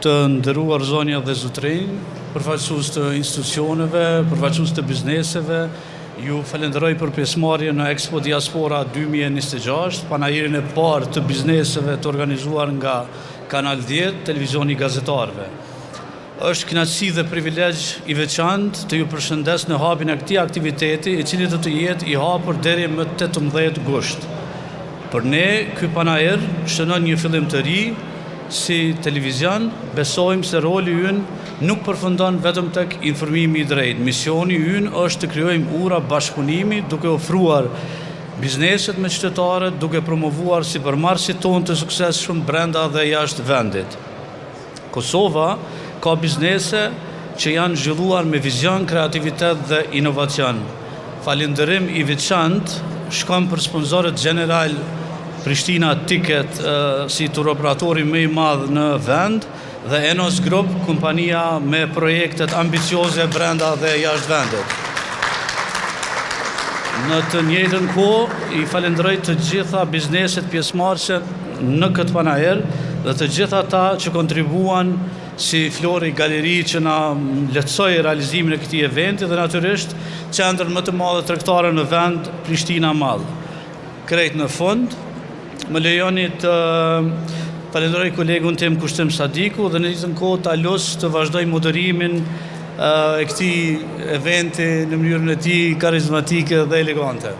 të nderuar zonja dhe zotrinj, përfaqësues të institucioneve, përfaqësues të bizneseve, ju falenderoj për pjesëmarrjen në Expo Diaspora 2026, panajirin e parë të bizneseve të organizuar nga Kanal 10, televizioni i gazetarëve. Është kënaqësi dhe privilegj i veçantë të ju përshëndes në hapjen e këtij aktiviteti, i cili do të jetë i hapur deri më 18 gusht. Për ne, ky panajir shënon një fillim të ri. Si televizion, besojmë se roli ynë nuk përfundon vetëm tek informimi i drejtë. Misioni ynë është të krijojmë ura bashkëpunimi, duke ofruar bizneset me qytetarët, duke promovuar sipërmarrësit tonë të suksesshëm brenda dhe jashtë vendit. Kosova ka biznese që janë zhvilluar me vizion, kreativitet dhe inovacion. Falënderim i veçantë shkon për sponsorët general Prishtina Ticket, si turoperatori më i madh në vend, dhe Enos Group, kompania me projektet ambicioze brenda dhe jashtë vendit. Në të njëjtën kohë, i falenderoj të gjitha bizneset pjesëmarrëse në këtë panajir dhe të gjitha ata që kontribuan si Flori Galeri që na lehtësoi realizimin e këtij eventi dhe natyrisht qendrën më të madhe tregtare në vend, Prishtina Mall. Krejt në fund, më lejoni të falenderoj kolegun tim Kushtim Sadiku dhe në njëjtën kohë ta los të vazhdoj moderimin e këtij eventi në mënyrën e tij karizmatike dhe elegante.